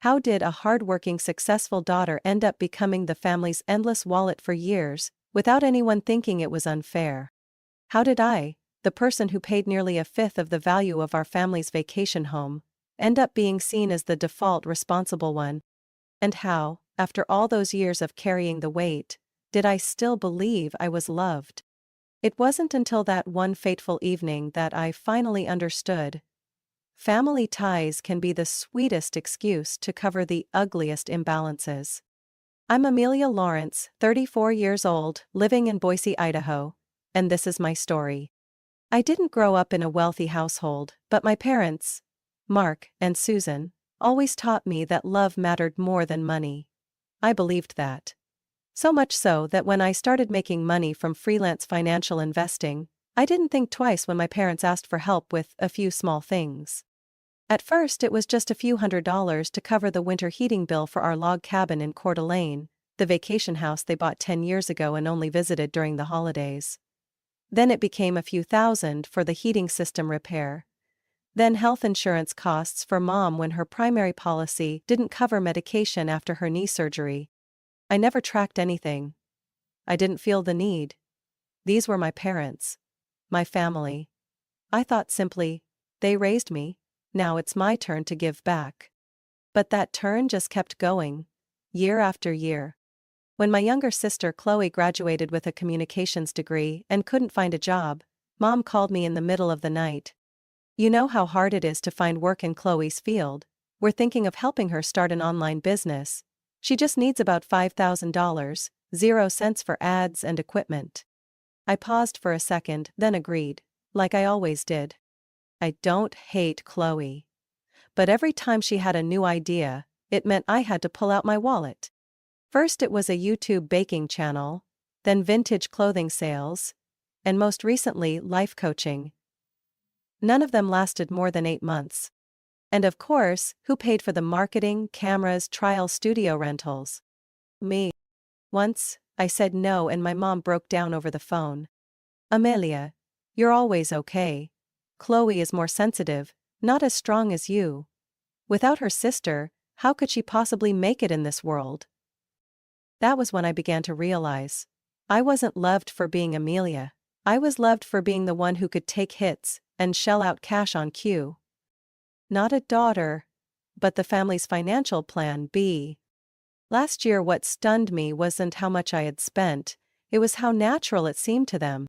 How did a hardworking, successful daughter end up becoming the family's endless wallet for years, without anyone thinking it was unfair? How did I, the person who paid nearly a fifth of the value of our family's vacation home, end up being seen as the default responsible one? And how, after all those years of carrying the weight, did I still believe I was loved? It wasn't until that one fateful evening that I finally understood. Family ties can be the sweetest excuse to cover the ugliest imbalances. I'm Amelia Lawrence, 34 years old, living in Boise, Idaho, and this is my story. I didn't grow up in a wealthy household, but my parents, Mark and Susan, always taught me that love mattered more than money. I believed that. So much so that when I started making money from freelance financial investing, I didn't think twice when my parents asked for help with a few small things. At first it was just a few $100s to cover the winter heating bill for our log cabin in Coeur d'Alene, the vacation house they bought 10 years ago and only visited during the holidays. Then it became a few thousand for the heating system repair. Then health insurance costs for Mom when her primary policy didn't cover medication after her knee surgery. I never tracked anything. I didn't feel the need. These were my parents. My family. I thought simply, they raised me, now it's my turn to give back. But that turn just kept going, year after year. When my younger sister Chloe graduated with a communications degree and couldn't find a job, Mom called me in the middle of the night. You know how hard it is to find work in Chloe's field. We're thinking of helping her start an online business. She just needs about $5,000, 0 cents for ads and equipment. I paused for a second, then agreed, like I always did. I don't hate Chloe. But every time she had a new idea, it meant I had to pull out my wallet. First it was a YouTube baking channel, then vintage clothing sales, and most recently life coaching. None of them lasted more than 8 months. And of course, who paid for the marketing, cameras, trial studio rentals? Me. Once, I said no and my mom broke down over the phone. Amelia, you're always okay. Chloe is more sensitive, not as strong as you. Without her sister, how could she possibly make it in this world? That was when I began to realize. I wasn't loved for being Amelia. I was loved for being the one who could take hits and shell out cash on cue. Not a daughter, but the family's financial plan B. Last year what stunned me wasn't how much I had spent, it was how natural it seemed to them.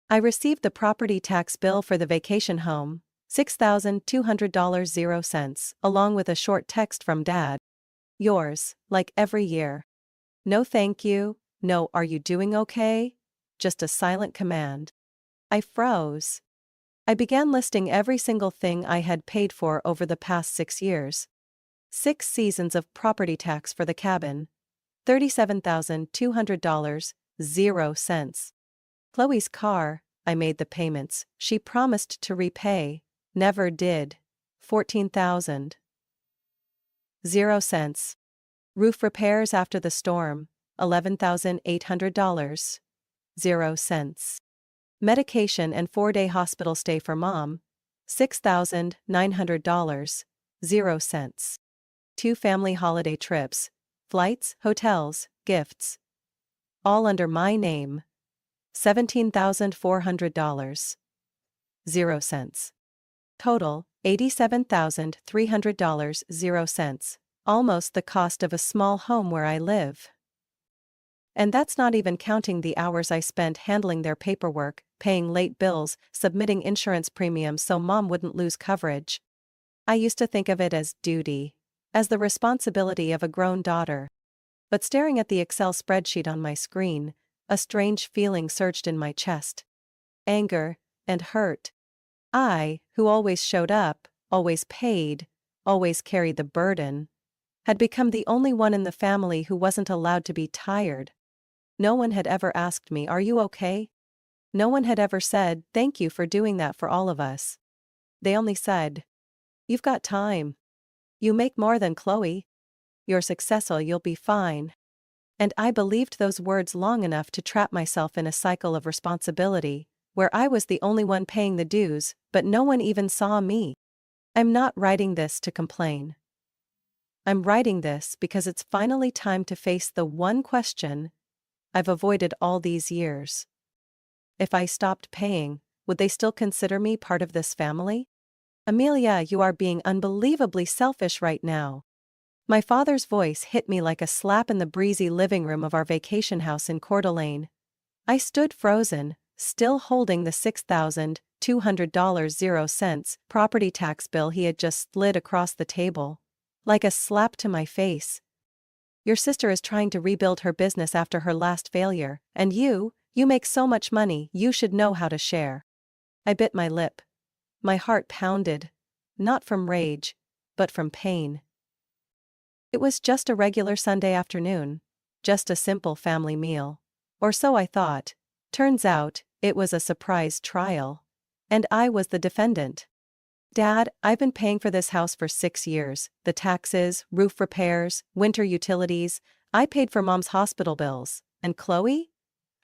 I received the property tax bill for the vacation home, $6,200 0 cents, along with a short text from Dad. Yours, like every year. No thank you, no are you doing okay? Just a silent command. I froze. I began listing every single thing I had paid for over the past 6 years. 6 seasons of property tax for the cabin. $37,200, 0 cents. Chloe's car, I made the payments she promised to repay, never did. 14,000. 0 cents. Roof repairs after the storm, $11,800. 0 cents. Medication and 4-day hospital stay for Mom, $6,900. 0 cents. 2 family holiday trips, flights, hotels, gifts. All under my name. $17,400. 0 cents. Total, $87,300. 0 cents. Almost the cost of a small home where I live. And that's not even counting the hours I spent handling their paperwork, paying late bills, submitting insurance premiums so Mom wouldn't lose coverage. I used to think of it as duty, as the responsibility of a grown daughter. But staring at the Excel spreadsheet on my screen, a strange feeling surged in my chest. Anger and hurt. I, who always showed up, always paid, always carried the burden, had become the only one in the family who wasn't allowed to be tired. No one had ever asked me, "Are you okay?" No one had ever said, "Thank you for doing that for all of us." They only said, "You've got time. You make more than Chloe. You're successful, you'll be fine." And I believed those words long enough to trap myself in a cycle of responsibility, where I was the only one paying the dues, but no one even saw me. I'm not writing this to complain. I'm writing this because it's finally time to face the one question I've avoided all these years. If I stopped paying, would they still consider me part of this family? Amelia, you are being unbelievably selfish right now. My father's voice hit me like a slap in the breezy living room of our vacation house in Coeur d'Alene. I stood frozen, still holding the $6,200.00 property tax bill he had just slid across the table. Like a slap to my face. Your sister is trying to rebuild her business after her last failure, and you make so much money, you should know how to share. I bit my lip. My heart pounded. Not from rage, but from pain. It was just a regular Sunday afternoon. Just a simple family meal. Or so I thought. Turns out, it was a surprise trial. And I was the defendant. Dad, I've been paying for this house for 6 years. The taxes, roof repairs, winter utilities. I paid for Mom's hospital bills. And Chloe?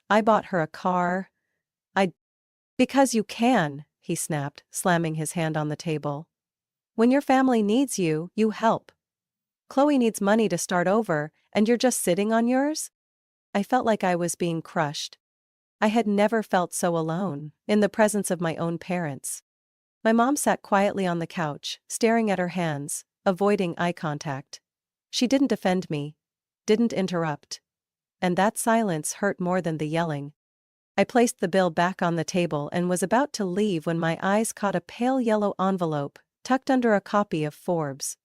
I bought her a car. Because you can, he snapped, slamming his hand on the table. When your family needs you, you help. Chloe needs money to start over, and you're just sitting on yours? I felt like I was being crushed. I had never felt so alone, in the presence of my own parents. My mom sat quietly on the couch, staring at her hands, avoiding eye contact. She didn't defend me, didn't interrupt. And that silence hurt more than the yelling. I placed the bill back on the table and was about to leave when my eyes caught a pale yellow envelope, tucked under a copy of Forbes.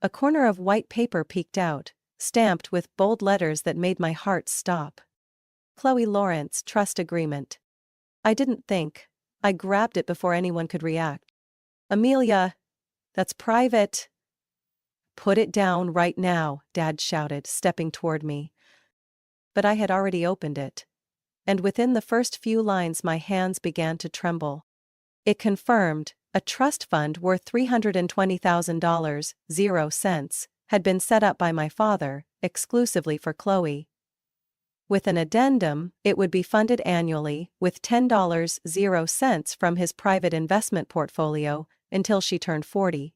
A corner of white paper peeked out, stamped with bold letters that made my heart stop. Chloe Lawrence, trust agreement. I didn't think. I grabbed it before anyone could react. Amelia, that's private. Put it down right now, Dad shouted, stepping toward me. But I had already opened it. And within the first few lines my hands began to tremble. It confirmed, a trust fund worth $320,000.00 had been set up by my father, exclusively for Chloe. With an addendum, it would be funded annually, with $10.00 from his private investment portfolio, until she turned 40.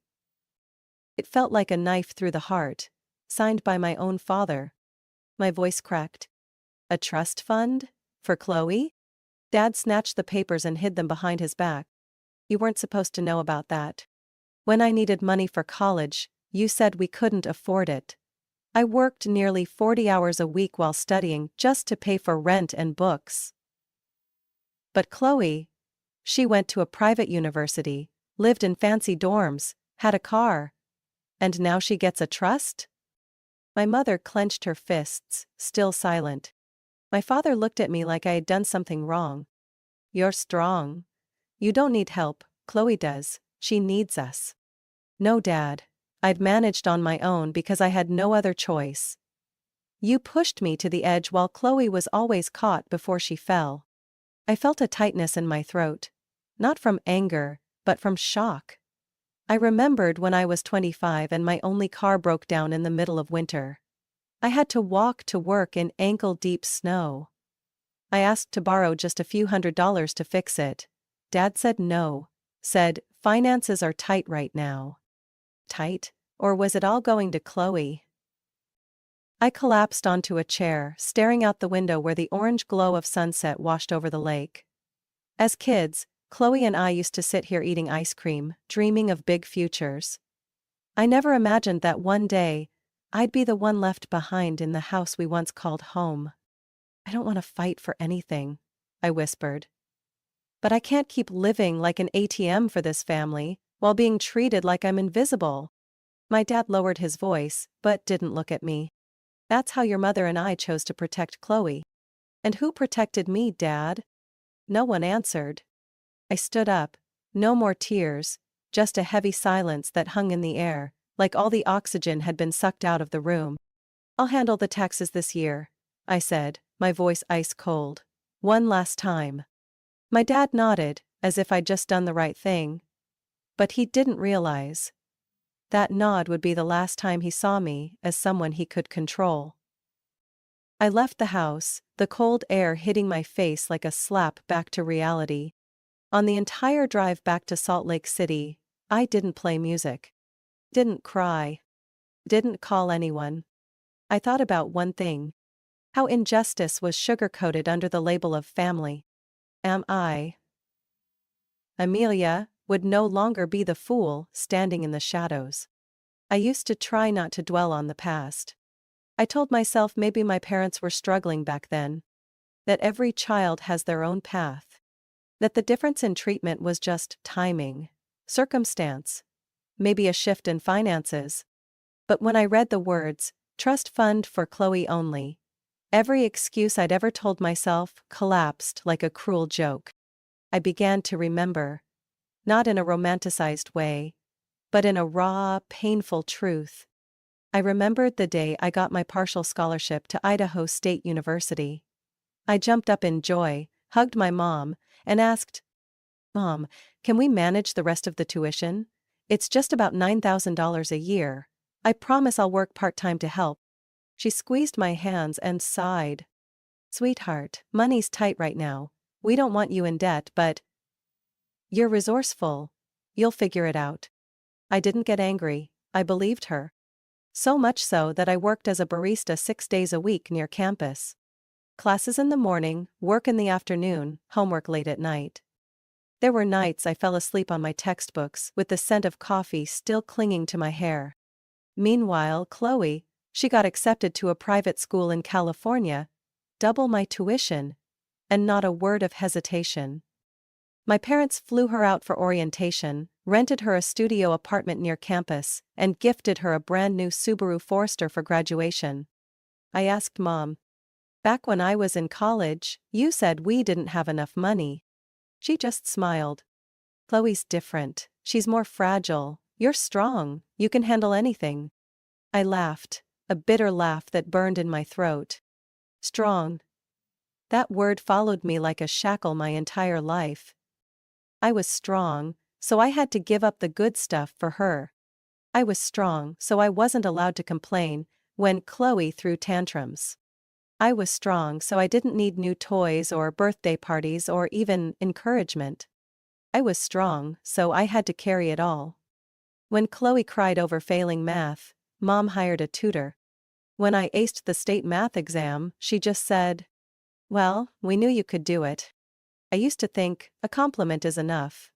It felt like a knife through the heart, signed by my own father. My voice cracked. A trust fund? For Chloe? Dad snatched the papers and hid them behind his back. You weren't supposed to know about that. When I needed money for college, you said we couldn't afford it. I worked nearly 40 hours a week while studying just to pay for rent and books. But Chloe, she went to a private university, lived in fancy dorms, had a car. And now she gets a trust? My mother clenched her fists, still silent. My father looked at me like I had done something wrong. You're strong. You don't need help, Chloe does, she needs us. No, Dad. I'd managed on my own because I had no other choice. You pushed me to the edge while Chloe was always caught before she fell. I felt a tightness in my throat. Not from anger, but from shock. I remembered when I was 25 and my only car broke down in the middle of winter. I had to walk to work in ankle-deep snow. I asked to borrow just a few $100s to fix it. Dad said no. Said, finances are tight right now. Tight? Or was it all going to Chloe? I collapsed onto a chair, staring out the window where the orange glow of sunset washed over the lake. As kids, Chloe and I used to sit here eating ice cream, dreaming of big futures. I never imagined that one day, I'd be the one left behind in the house we once called home. I don't want to fight for anything, I whispered. But I can't keep living like an ATM for this family, while being treated like I'm invisible. My dad lowered his voice, but didn't look at me. That's how your mother and I chose to protect Chloe. And who protected me, Dad? No one answered. I stood up. No more tears, just a heavy silence that hung in the air, like all the oxygen had been sucked out of the room. I'll handle the taxes this year, I said, my voice ice cold. One last time. My dad nodded, as if I'd just done the right thing. But he didn't realize. That nod would be the last time he saw me as someone he could control. I left the house, the cold air hitting my face like a slap back to reality. On the entire drive back to Salt Lake City, I didn't play music. Didn't cry. Didn't call anyone. I thought about one thing. How injustice was sugar-coated under the label of family. Am I, Amelia, would no longer be the fool standing in the shadows. I used to try not to dwell on the past. I told myself maybe my parents were struggling back then. That every child has their own path. That the difference in treatment was just timing, circumstance, maybe a shift in finances. But when I read the words, trust fund for Chloe only, every excuse I'd ever told myself collapsed like a cruel joke. I began to remember. Not in a romanticized way, but in a raw, painful truth. I remembered the day I got my partial scholarship to Idaho State University. I jumped up in joy, hugged my mom, and asked, "Mom, can we manage the rest of the tuition? It's just about $9,000 a year. I promise I'll work part-time to help." She squeezed my hands and sighed. "Sweetheart, money's tight right now. We don't want you in debt, but you're resourceful. You'll figure it out." I didn't get angry, I believed her. So much so that I worked as a barista 6 days a week near campus. Classes in the morning, work in the afternoon, homework late at night. There were nights I fell asleep on my textbooks with the scent of coffee still clinging to my hair. Meanwhile, Chloe, she got accepted to a private school in California, double my tuition, and not a word of hesitation. My parents flew her out for orientation, rented her a studio apartment near campus, and gifted her a brand new Subaru Forester for graduation. I asked Mom, "Back when I was in college, you said we didn't have enough money." She just smiled. "Chloe's different. She's more fragile. You're strong. You can handle anything." I laughed, a bitter laugh that burned in my throat. Strong. That word followed me like a shackle my entire life. I was strong, so I had to give up the good stuff for her. I was strong, so I wasn't allowed to complain when Chloe threw tantrums. I was strong, so I didn't need new toys or birthday parties or even encouragement. I was strong, so I had to carry it all. When Chloe cried over failing math, Mom hired a tutor. When I aced the state math exam, she just said, "Well, we knew you could do it." I used to think a compliment is enough.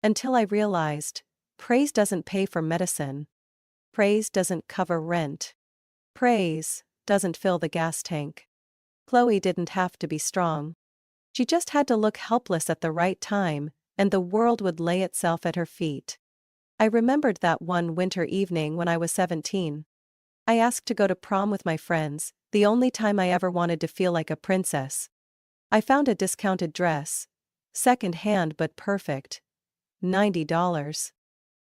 Until I realized, praise doesn't pay for medicine. Praise doesn't cover rent. Praise doesn't fill the gas tank. Chloe didn't have to be strong. She just had to look helpless at the right time, and the world would lay itself at her feet. I remembered that one winter evening when I was 17. I asked to go to prom with my friends, the only time I ever wanted to feel like a princess. I found a discounted dress. Second-hand but perfect. $90.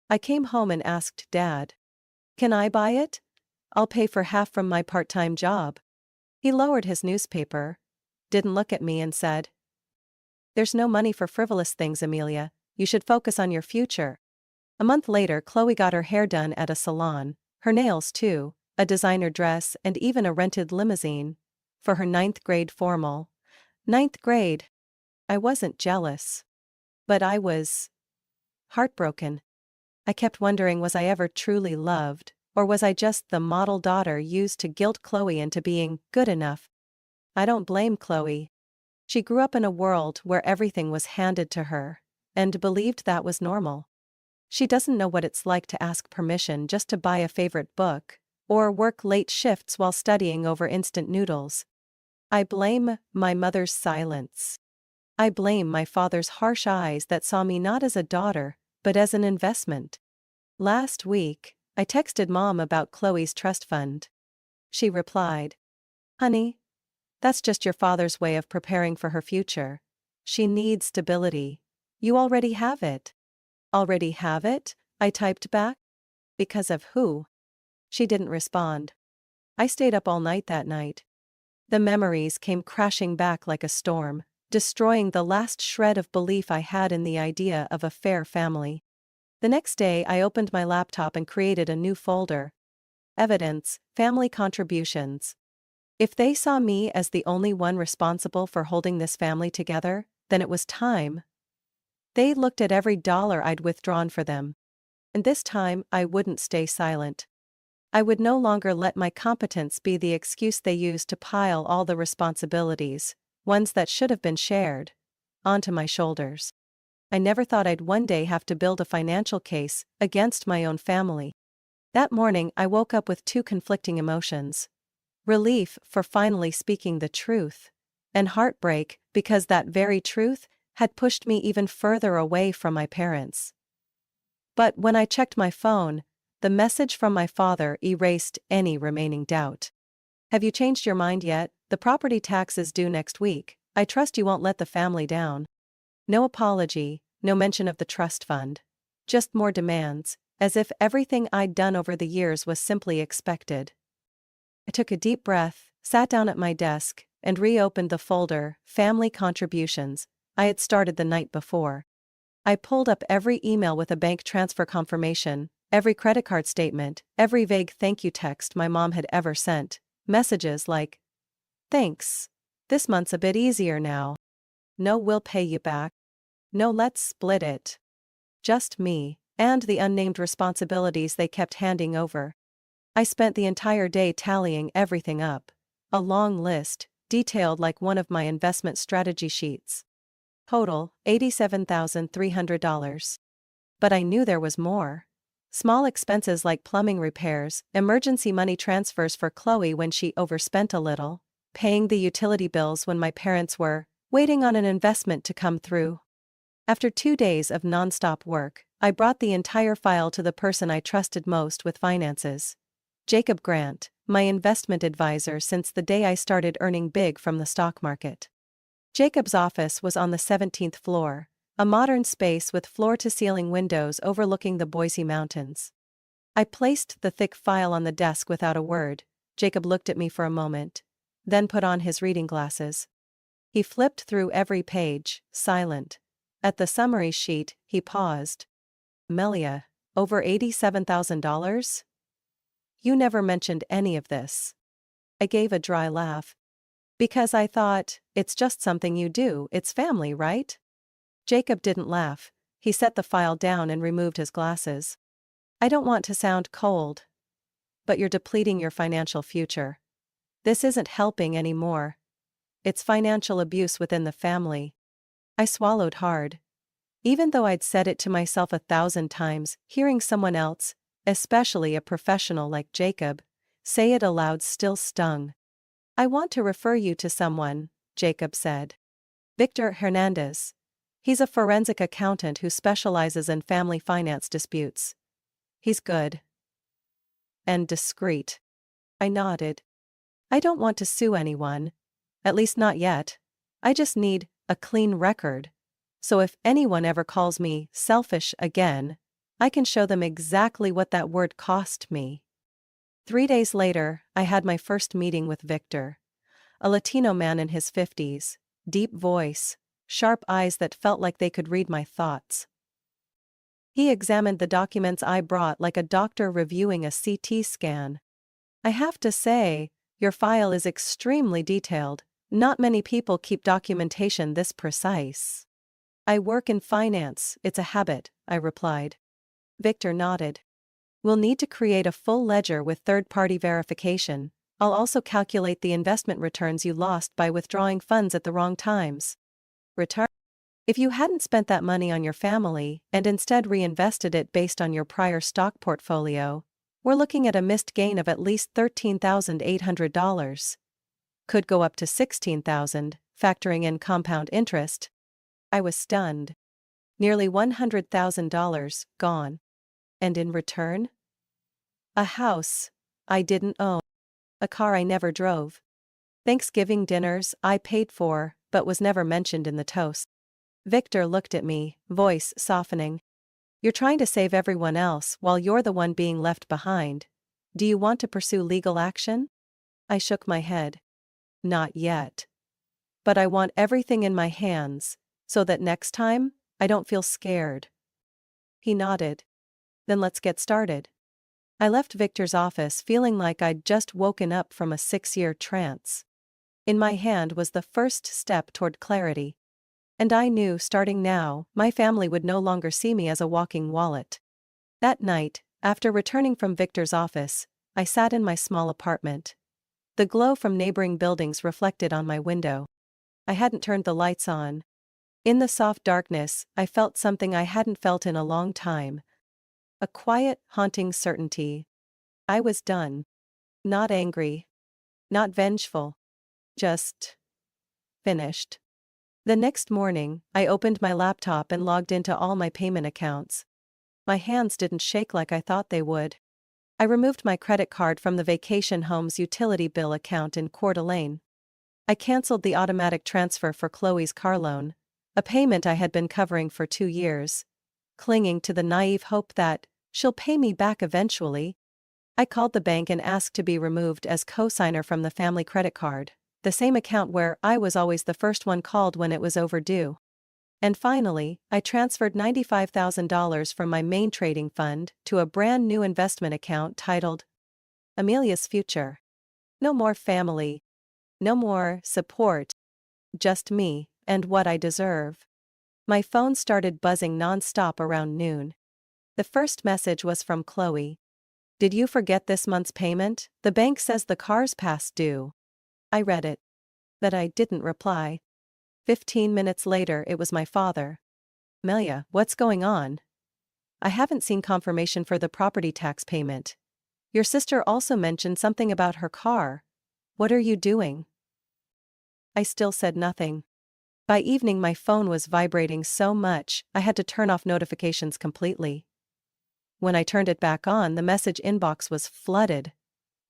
I came home and asked Dad, "Can I buy it? I'll pay for half from my part-time job." He lowered his newspaper, didn't look at me and said, "There's no money for frivolous things, Amelia. You should focus on your future." A month later, Chloe got her hair done at a salon, her nails too, a designer dress and even a rented limousine. For her 9th grade formal. 9th grade. I wasn't jealous. But I was heartbroken. I kept wondering, was I ever truly loved, or was I just the model daughter used to guilt Chloe into being good enough? I don't blame Chloe. She grew up in a world where everything was handed to her, and believed that was normal. She doesn't know what it's like to ask permission just to buy a favorite book, or work late shifts while studying over instant noodles. I blame my mother's silence. I blame my father's harsh eyes that saw me not as a daughter, but as an investment. Last week, I texted Mom about Chloe's trust fund. She replied, "Honey, that's just your father's way of preparing for her future. She needs stability. You already have it." "Already have it?" I typed back. "Because of who?" She didn't respond. I stayed up all night that night. The memories came crashing back like a storm, destroying the last shred of belief I had in the idea of a fair family. The next day I opened my laptop and created a new folder. Evidence, family contributions. If they saw me as the only one responsible for holding this family together, then it was time. They looked at every dollar I'd withdrawn for them. And this time I wouldn't stay silent. I would no longer let my competence be the excuse they used to pile all the responsibilities, ones that should have been shared, onto my shoulders. I never thought I'd one day have to build a financial case against my own family. That morning I woke up with two conflicting emotions. Relief for finally speaking the truth, and heartbreak because that very truth had pushed me even further away from my parents. But when I checked my phone, the message from my father erased any remaining doubt. Have you changed your mind yet? The property tax is due next week. I trust you won't let the family down. No apology, no mention of the trust fund. Just more demands, as if everything I'd done over the years was simply expected. I took a deep breath, sat down at my desk, and reopened the folder, Family Contributions, I had started the night before. I pulled up every email with a bank transfer confirmation, every credit card statement, every vague thank you text my mom had ever sent. Messages like, "Thanks. This month's a bit easier now. No, we'll pay you back. No, let's split it." Just me, and the unnamed responsibilities they kept handing over. I spent the entire day tallying everything up. A long list, detailed like one of my investment strategy sheets. Total, $87,300. But I knew there was more. Small expenses like plumbing repairs, emergency money transfers for Chloe when she overspent a little, paying the utility bills when my parents were waiting on an investment to come through. After 2 days of non-stop work, I brought the entire file to the person I trusted most with finances. Jacob Grant, my investment advisor since the day I started earning big from the stock market. Jacob's office was on the 17th floor, a modern space with floor-to-ceiling windows overlooking the Boise Mountains. I placed the thick file on the desk without a word. Jacob looked at me for a moment, then put on his reading glasses. He flipped through every page, silent. At the summary sheet, he paused. "Melia, over $87,000? You never mentioned any of this." I gave a dry laugh. "Because I thought, it's just something you do, it's family, right?" Jacob didn't laugh. He set the file down and removed his glasses. "I don't want to sound cold, but you're depleting your financial future. This isn't helping anymore. It's financial abuse within the family." I swallowed hard. Even though I'd said it to myself 1,000 times, hearing someone else, especially a professional like Jacob, say it aloud still stung. "I want to refer you to someone," Jacob said. "Victor Hernandez. He's a forensic accountant who specializes in family finance disputes. He's good. And discreet." I nodded. "I don't want to sue anyone. At least not yet. I just need a clean record. So if anyone ever calls me selfish again, I can show them exactly what that word cost me." 3 days later, I had my first meeting with Victor. A Latino man in his 50s, deep voice, sharp eyes that felt like they could read my thoughts. He examined the documents I brought like a doctor reviewing a CT scan. "I have to say, your file is extremely detailed. Not many people keep documentation this precise." "I work in finance, it's a habit," I replied. Victor nodded. "We'll need to create a full ledger with third-party verification. I'll also calculate the investment returns you lost by withdrawing funds at the wrong times." Return? If you hadn't spent that money on your family and instead reinvested it based on your prior stock portfolio, we're looking at a missed gain of at least $13,800. Could go up to $16,000, factoring in compound interest. I was stunned. Nearly $100,000 gone. And in return? A house I didn't own. A car I never drove. Thanksgiving dinners I paid for, but was never mentioned in the toast. Victor looked at me, voice softening. "You're trying to save everyone else while you're the one being left behind. Do you want to pursue legal action?" I shook my head. "Not yet. But I want everything in my hands, so that next time, I don't feel scared." He nodded. "Then let's get started." I left Victor's office feeling like I'd just woken up from a 6-year trance. In my hand was the first step toward clarity. And I knew, starting now, my family would no longer see me as a walking wallet. That night, after returning from Victor's office, I sat in my small apartment. The glow from neighboring buildings reflected on my window. I hadn't turned the lights on. In the soft darkness, I felt something I hadn't felt in a long time. A quiet, haunting certainty. I was done. Not angry. Not vengeful. Just finished. The next morning, I opened my laptop and logged into all my payment accounts. My hands didn't shake like I thought they would. I removed my credit card from the vacation home's utility bill account in Coeur d'Alene. I canceled the automatic transfer for Chloe's car loan, a payment I had been covering for 2 years, clinging to the naive hope that she'll pay me back eventually. I called the bank and asked to be removed as co-signer from the family credit card, the same account where I was always the first one called when it was overdue. And finally, I transferred $95,000 from my main trading fund to a brand new investment account titled Amelia's Future. No more family. No more support. Just me, and what I deserve. My phone started buzzing non-stop around noon. The first message was from Chloe. "Did you forget this month's payment? The bank says the car's past due." I read it. But I didn't reply. 15 minutes later it was my father. "Amelia, what's going on? I haven't seen confirmation for the property tax payment. Your sister also mentioned something about her car. What are you doing?" I still said nothing. By evening my phone was vibrating so much I had to turn off notifications completely. When I turned it back on, the message inbox was flooded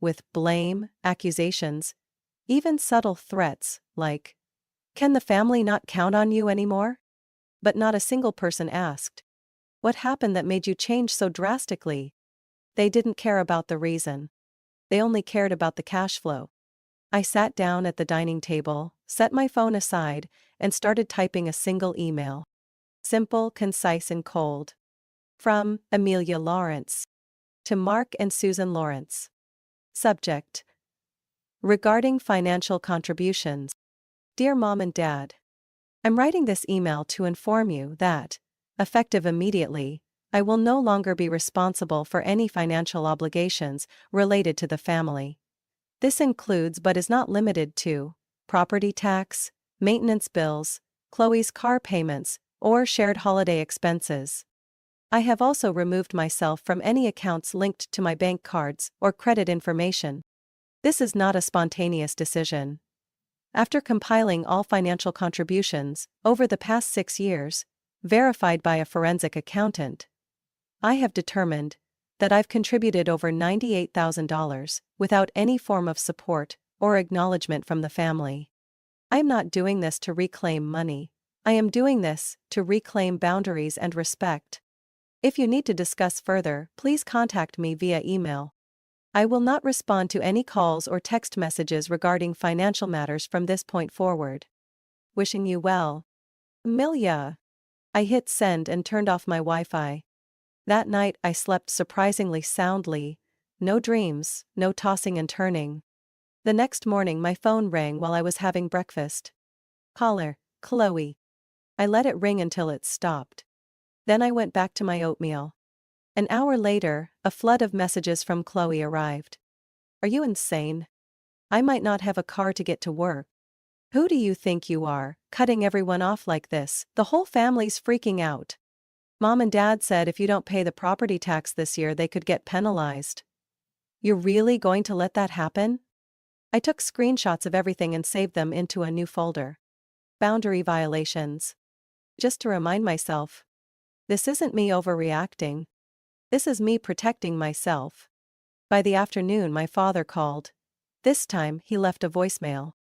with blame, accusations, even subtle threats like, "Can the family not count on you anymore?" But not a single person asked, "What happened that made you change so drastically?" They didn't care about the reason. They only cared about the cash flow. I sat down at the dining table, set my phone aside, and started typing a single email. Simple, concise, and cold. From Amelia Lawrence to Mark and Susan Lawrence. Subject: regarding financial contributions. Dear Mom and Dad, I'm writing this email to inform you that, effective immediately, I will no longer be responsible for any financial obligations related to the family. This includes but is not limited to property tax, maintenance bills, Chloe's car payments, or shared holiday expenses. I have also removed myself from any accounts linked to my bank cards or credit information. This is not a spontaneous decision. After compiling all financial contributions over the past 6 years, verified by a forensic accountant, I have determined that I've contributed over $98,000 without any form of support or acknowledgement from the family. I am not doing this to reclaim money. I am doing this to reclaim boundaries and respect. If you need to discuss further, please contact me via email. I will not respond to any calls or text messages regarding financial matters from this point forward. Wishing you well. Amelia. I hit send and turned off my Wi-Fi. That night I slept surprisingly soundly. No dreams, no tossing and turning. The next morning my phone rang while I was having breakfast. Caller, Chloe. I let it ring until it stopped. Then I went back to my oatmeal. An hour later, a flood of messages from Chloe arrived. Are you insane? I might not have a car to get to work. Who do you think you are, cutting everyone off like this? The whole family's freaking out. Mom and Dad said if you don't pay the property tax this year they could get penalized. You're really going to let that happen? I took screenshots of everything and saved them into a new folder. Boundary violations. Just to remind myself. This isn't me overreacting. This is me protecting myself. By the afternoon my father called. This time he left a voicemail.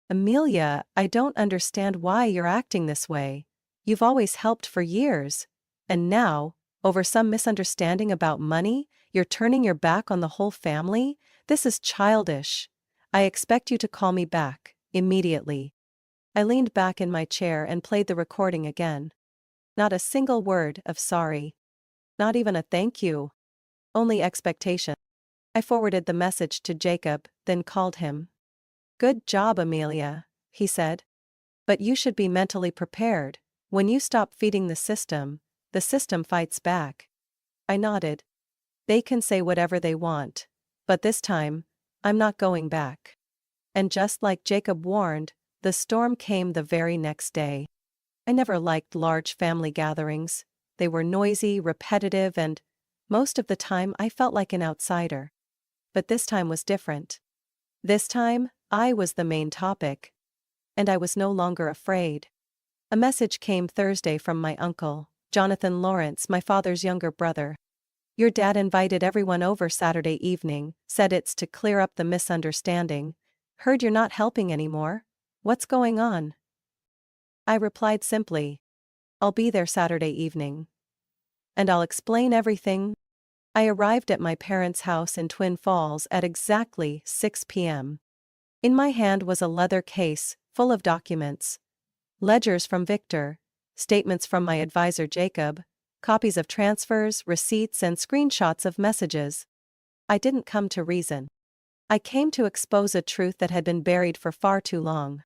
Amelia, I don't understand why you're acting this way. You've always helped for years. And now, over some misunderstanding about money, you're turning your back on the whole family? This is childish. I expect you to call me back, immediately. I leaned back in my chair and played the recording again. Not a single word of sorry. Not even a thank you. Only expectation. I forwarded the message to Jacob, then called him. Good job, Amelia, he said. But you should be mentally prepared. When you stop feeding the system fights back. I nodded. They can say whatever they want. But this time, I'm not going back. And just like Jacob warned, the storm came the very next day. I never liked large family gatherings. They were noisy, repetitive, and most of the time I felt like an outsider. But this time was different. This time, I was the main topic. And I was no longer afraid. A message came Thursday from my uncle, Jonathan Lawrence, my father's younger brother. Your dad invited everyone over Saturday evening, said it's to clear up the misunderstanding. Heard you're not helping anymore. What's going on? I replied simply, I'll be there Saturday evening. And I'll explain everything. I arrived at my parents' house in Twin Falls at exactly 6 p.m. In my hand was a leather case, full of documents. Ledgers from Victor, statements from my advisor Jacob, copies of transfers, receipts, and screenshots of messages. I didn't come to reason. I came to expose a truth that had been buried for far too long.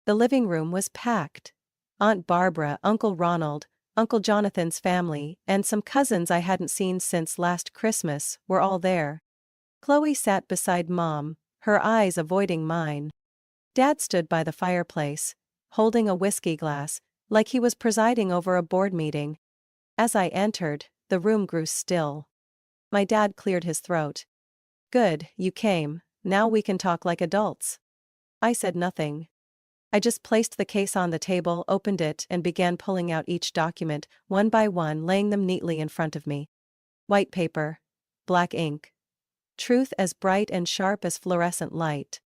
The living room was packed. Aunt Barbara, Uncle Ronald, Uncle Jonathan's family, and some cousins I hadn't seen since last Christmas were all there. Chloe sat beside Mom, her eyes avoiding mine. Dad stood by the fireplace, holding a whiskey glass, like he was presiding over a board meeting. As I entered, the room grew still. My dad cleared his throat. Good, you came, now we can talk like adults. I said nothing. I just placed the case on the table, opened it, and began pulling out each document, one by one, laying them neatly in front of me. White paper. Black ink. Truth as bright and sharp as fluorescent light.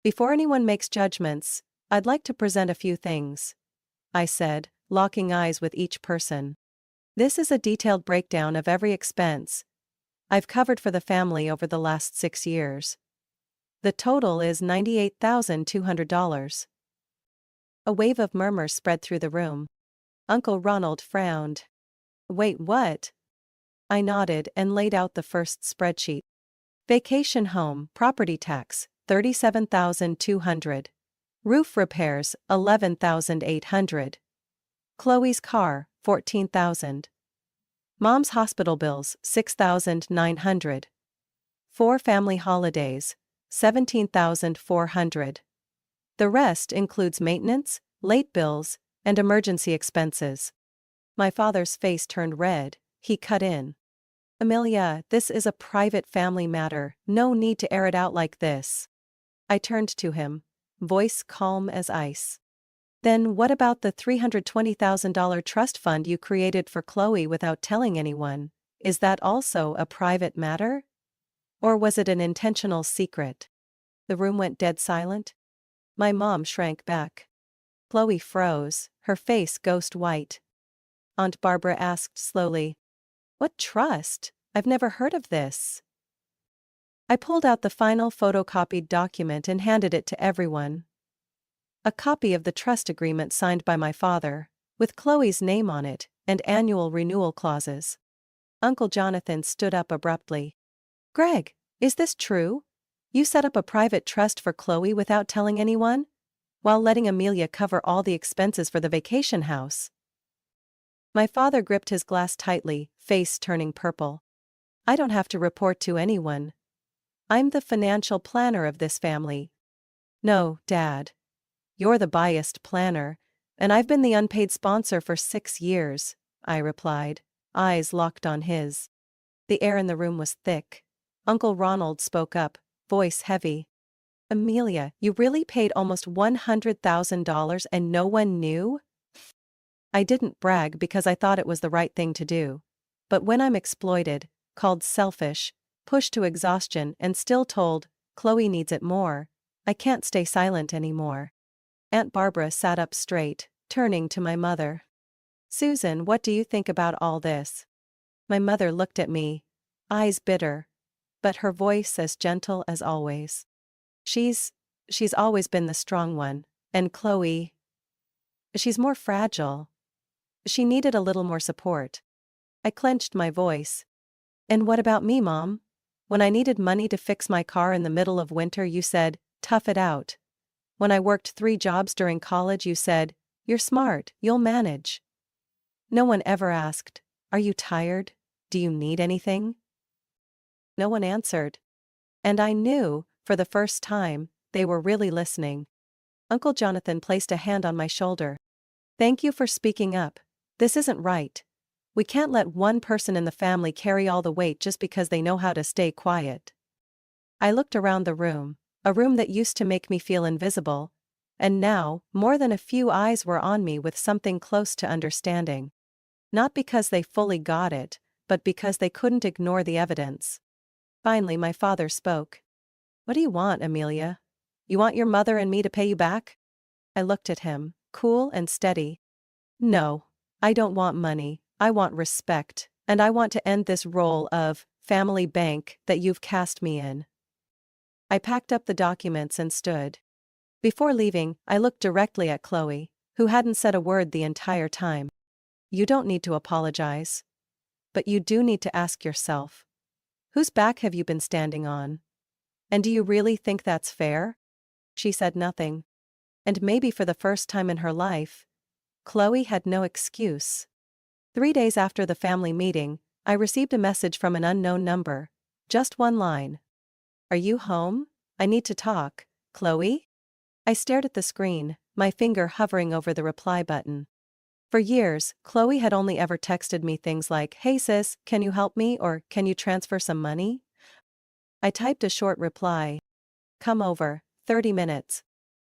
Before anyone makes judgments, I'd like to present a few things, I said, locking eyes with each person. This is a detailed breakdown of every expense I've covered for the family over the last 6 years. The total is $98,200. A wave of murmurs spread through the room. Uncle Ronald frowned. Wait, what? I nodded and laid out the first spreadsheet. Vacation home, property tax, $37,200. Roof repairs, $11,800. Chloe's car, $14,000. Mom's hospital bills, $6,900. 4 family holidays, $17,400. The rest includes maintenance, late bills, and emergency expenses. My father's face turned red. He cut in. Amelia, this is a private family matter, no need to air it out like this. I turned to him, voice calm as ice. Then what about the $320,000 trust fund you created for Chloe without telling anyone? Is that also a private matter? Or was it an intentional secret? The room went dead silent. My mom shrank back. Chloe froze, her face ghost white. Aunt Barbara asked slowly, What trust? I've never heard of this. I pulled out the final photocopied document and handed it to everyone. A copy of the trust agreement signed by my father, with Chloe's name on it, and annual renewal clauses. Uncle Jonathan stood up abruptly. Greg, is this true? You set up a private trust for Chloe without telling anyone? While letting Amelia cover all the expenses for the vacation house. My father gripped his glass tightly, face turning purple. I don't have to report to anyone. I'm the financial planner of this family. No, Dad. You're the biased planner, and I've been the unpaid sponsor for 6 years, I replied, eyes locked on his. The air in the room was thick. Uncle Ronald spoke up, voice heavy. Amelia, you really paid almost $100,000 and no one knew? I didn't brag because I thought it was the right thing to do. But when I'm exploited, called selfish, pushed to exhaustion and still told, Chloe needs it more, I can't stay silent anymore. Aunt Barbara sat up straight, turning to my mother. Susan, what do you think about all this? My mother looked at me, eyes bitter, but her voice as gentle as always. She's always been the strong one, and Chloe, she's more fragile. She needed a little more support. I clenched my voice. And what about me, Mom? When I needed money to fix my car in the middle of winter, you said, tough it out. When I worked 3 jobs during college, you said, you're smart, you'll manage. No one ever asked, are you tired? Do you need anything? No one answered. And I knew, for the first time, they were really listening. Uncle Jonathan placed a hand on my shoulder. "Thank you for speaking up. This isn't right. We can't let one person in the family carry all the weight just because they know how to stay quiet." I looked around the room, a room that used to make me feel invisible, and now, more than a few eyes were on me with something close to understanding. Not because they fully got it, but because they couldn't ignore the evidence. Finally, my father spoke. "What do you want, Amelia? You want your mother and me to pay you back?" I looked at him, cool and steady. "No, I don't want money, I want respect, and I want to end this role of family bank that you've cast me in." I packed up the documents and stood. Before leaving, I looked directly at Chloe, who hadn't said a word the entire time. "You don't need to apologize. But you do need to ask yourself, whose back have you been standing on? And do you really think that's fair?" She said nothing. And maybe for the first time in her life, Chloe had no excuse. 3 days after the family meeting, I received a message from an unknown number. Just one line. "Are you home? I need to talk, Chloe?" I stared at the screen, my finger hovering over the reply button. For years, Chloe had only ever texted me things like, "Hey sis, can you help me?" or "Can you transfer some money?" I typed a short reply. "Come over, 30 minutes.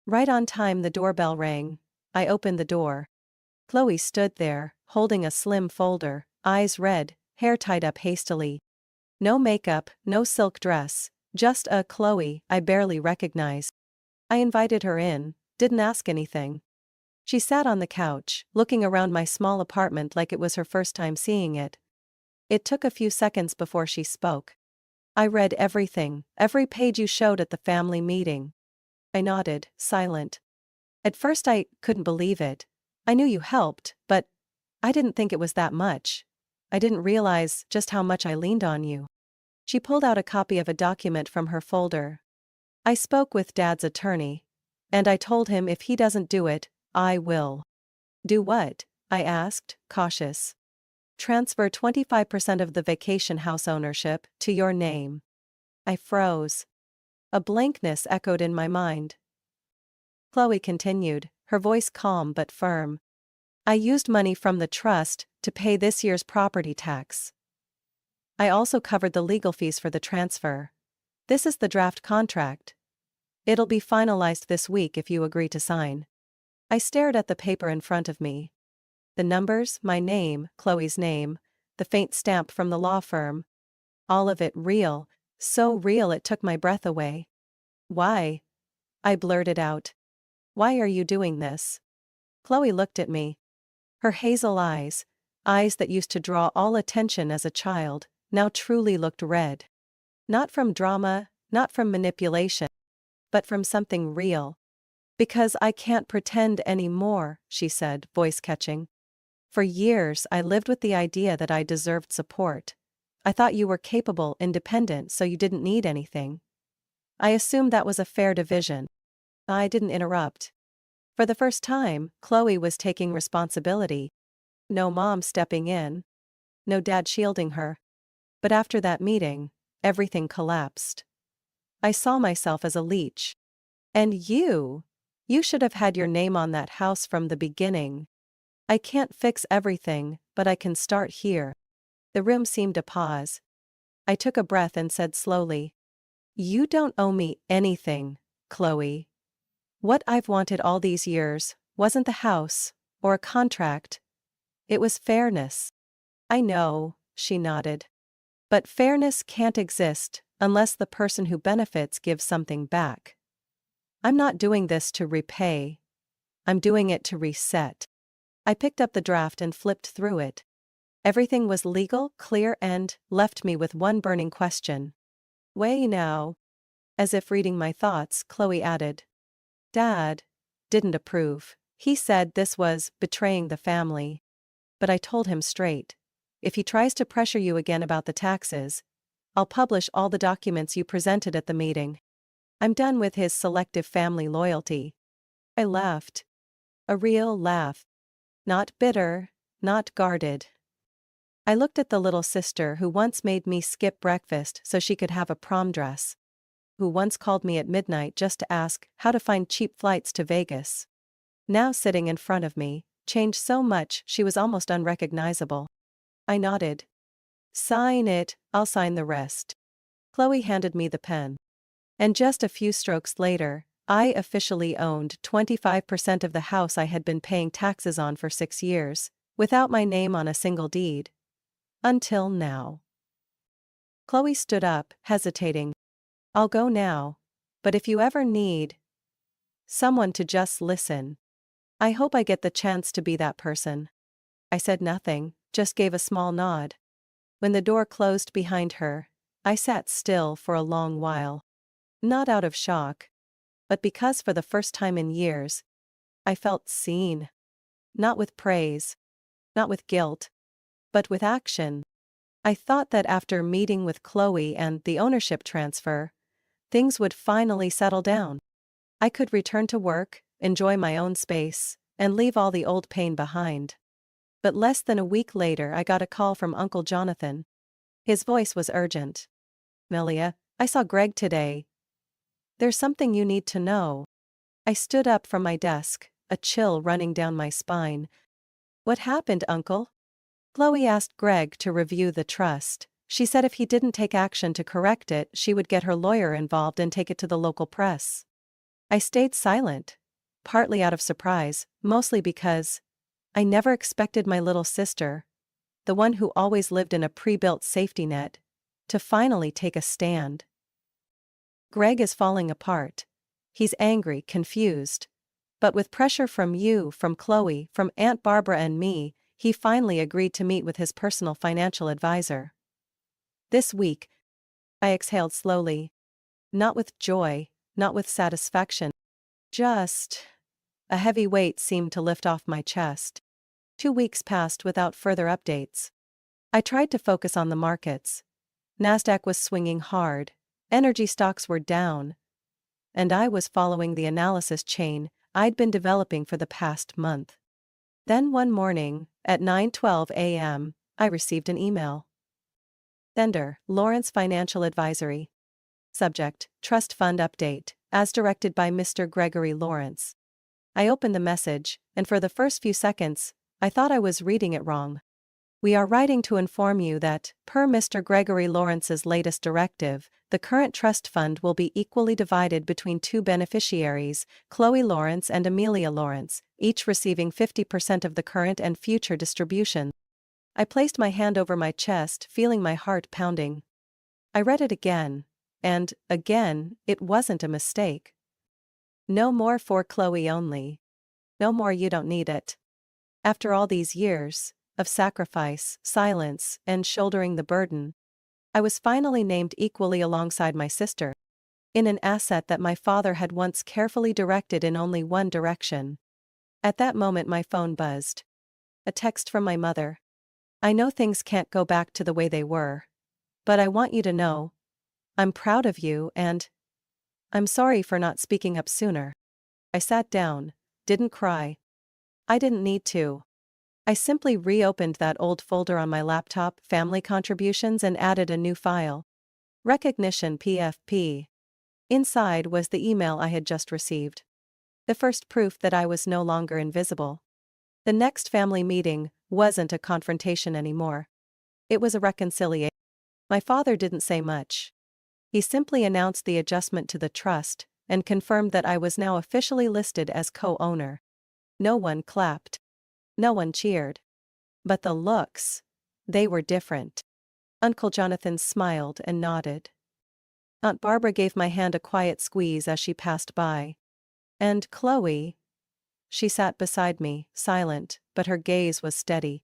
Right on time the doorbell rang. I opened the door. Chloe stood there, holding a slim folder, eyes red, hair tied up hastily. No makeup, no silk dress, just a Chloe I barely recognized. I invited her in, didn't ask anything. She sat on the couch, looking around my small apartment like it was her first time seeing it. It took a few seconds before she spoke. "I read everything, every page you showed at the family meeting." I nodded, silent. At first I couldn't believe it. I knew you helped, but I didn't think it was that much. I didn't realize just how much I leaned on you. She pulled out a copy of a document from her folder. "I spoke with Dad's attorney. And I told him if he doesn't do it, I will." "Do what?" I asked, cautious. "Transfer 25% of the vacation house ownership to your name." I froze. A blankness echoed in my mind. Chloe continued, her voice calm but firm. "I used money from the trust to pay this year's property tax. I also covered the legal fees for the transfer. This is the draft contract. It'll be finalized this week if you agree to sign." I stared at the paper in front of me. The numbers, my name, Chloe's name, the faint stamp from the law firm. All of it real, so real it took my breath away. "Why?" I blurted out. "Why are you doing this?" Chloe looked at me. Her hazel eyes, eyes that used to draw all attention as a child, now truly looked red. Not from drama, not from manipulation, but from something real. "Because I can't pretend anymore," she said, voice catching. "For years I lived with the idea that I deserved support. I thought you were capable, independent, so you didn't need anything. I assumed that was a fair division." I didn't interrupt. For the first time, Chloe was taking responsibility. No mom stepping in. No dad shielding her. But after that meeting, everything collapsed. I saw myself as a leech. "And you should have had your name on that house from the beginning. I can't fix everything, but I can start here." The room seemed to pause. I took a breath and said slowly, "You don't owe me anything, Chloe. What I've wanted all these years wasn't the house, or a contract. It was fairness." "I know," she nodded. "But fairness can't exist unless the person who benefits gives something back. I'm not doing this to repay. I'm doing it to reset." I picked up the draft and flipped through it. Everything was legal, clear, and left me with one burning question. "Way now." As if reading my thoughts, Chloe added. "Dad didn't approve. He said this was betraying the family. But I told him straight. If he tries to pressure you again about the taxes, I'll publish all the documents you presented at the meeting. I'm done with his selective family loyalty." I laughed. A real laugh. Not bitter, not guarded. I looked at the little sister who once made me skip breakfast so she could have a prom dress. who once called me at midnight just to ask how to find cheap flights to Vegas. Now sitting in front of me, changed so much she was almost unrecognizable. I nodded. "Sign it, I'll sign the rest." Chloe handed me the pen. And just a few strokes later, I officially owned 25% of the house I had been paying taxes on for 6 years, without my name on a single deed. Until now. Chloe stood up, hesitating. "I'll go now. But if you ever need someone to just listen, I hope I get the chance to be that person." I said nothing, just gave a small nod. When the door closed behind her, I sat still for a long while. Not out of shock, but because for the first time in years, I felt seen. Not with praise, not with guilt, but with action. I thought that after meeting with Chloe and the ownership transfer, things would finally settle down. I could return to work, enjoy my own space, and leave all the old pain behind. But less than a week later I got a call from Uncle Jonathan. His voice was urgent. "Melia, I saw Greg today. There's something you need to know." I stood up from my desk, a chill running down my spine. "What happened, Uncle?" Chloe asked Greg to review the trust. She said if he didn't take action to correct it, she would get her lawyer involved and take it to the local press. I stayed silent, partly out of surprise, mostly because I never expected my little sister, the one who always lived in a pre-built safety net, to finally take a stand. "Greg is falling apart. He's angry, confused. But with pressure from you, from Chloe, from Aunt Barbara and me, he finally agreed to meet with his personal financial advisor. This week." I exhaled slowly. Not with joy, not with satisfaction. Just a heavy weight seemed to lift off my chest. 2 weeks passed without further updates. I tried to focus on the markets. Nasdaq was swinging hard, energy stocks were down, and I was following the analysis chain I'd been developing for the past month. Then one morning, at 9:12 a.m., I received an email. Sender, Lawrence Financial Advisory. Subject, Trust Fund Update, as directed by Mr. Gregory Lawrence. I opened the message, and for the first few seconds, I thought I was reading it wrong. "We are writing to inform you that, per Mr. Gregory Lawrence's latest directive, the current trust fund will be equally divided between 2 beneficiaries, Chloe Lawrence and Amelia Lawrence, each receiving 50% of the current and future distribution." I placed my hand over my chest, feeling my heart pounding. I read it again, and, again, it wasn't a mistake. No more for Chloe only. No more "you don't need it." After all these years of sacrifice, silence, and shouldering the burden, I was finally named equally alongside my sister, in an asset that my father had once carefully directed in only one direction. At that moment my phone buzzed. A text from my mother. "I know things can't go back to the way they were. But I want you to know, I'm proud of you and I'm sorry for not speaking up sooner." I sat down, didn't cry. I didn't need to. I simply reopened that old folder on my laptop, Family Contributions, and added a new file. Recognition PFP. Inside was the email I had just received. The first proof that I was no longer invisible. The next family meeting wasn't a confrontation anymore. It was a reconciliation. My father didn't say much. He simply announced the adjustment to the trust and confirmed that I was now officially listed as co-owner. No one clapped. No one cheered. But the looks, they were different. Uncle Jonathan smiled and nodded. Aunt Barbara gave my hand a quiet squeeze as she passed by. And Chloe? She sat beside me, silent, but her gaze was steady.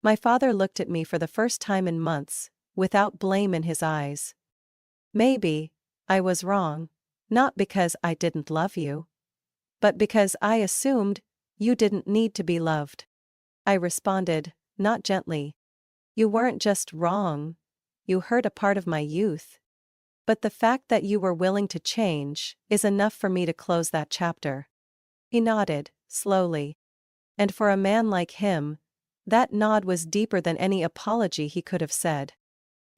My father looked at me for the first time in months, without blame in his eyes. "Maybe I was wrong, not because I didn't love you, but because I assumed you didn't need to be loved." I responded, not gently. "You weren't just wrong. You hurt a part of my youth. But the fact that you were willing to change is enough for me to close that chapter." He nodded, slowly. And for a man like him, that nod was deeper than any apology he could have said.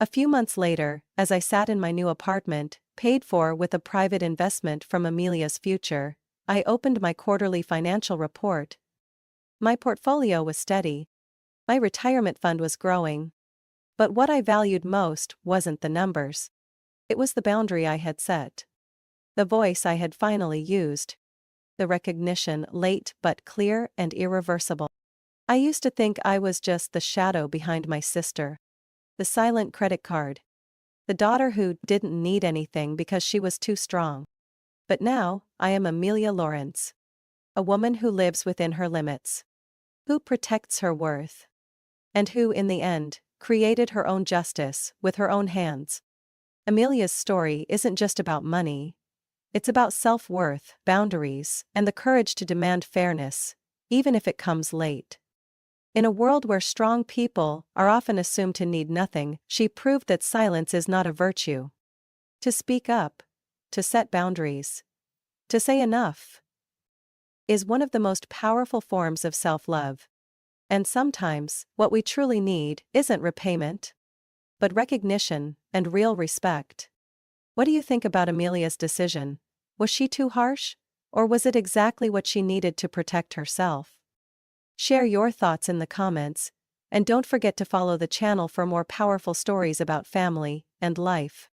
A few months later, as I sat in my new apartment, paid for with a private investment from Amelia's future, I opened my quarterly financial report. My portfolio was steady. My retirement fund was growing. But what I valued most wasn't the numbers. It was the boundary I had set. The voice I had finally used. The recognition, late but clear and irreversible. I used to think I was just the shadow behind my sister. The silent credit card. The daughter who didn't need anything because she was too strong. But now, I am Amelia Lawrence. A woman who lives within her limits. Who protects her worth. And who, in the end, created her own justice with her own hands. Amelia's story isn't just about money. It's about self-worth, boundaries, and the courage to demand fairness, even if it comes late. In a world where strong people are often assumed to need nothing, she proved that silence is not a virtue. To speak up, to set boundaries, to say enough, is one of the most powerful forms of self-love. And sometimes, what we truly need isn't repayment, but recognition and real respect. What do you think about Amelia's decision? Was she too harsh? Or was it exactly what she needed to protect herself? Share your thoughts in the comments, and don't forget to follow the channel for more powerful stories about family and life.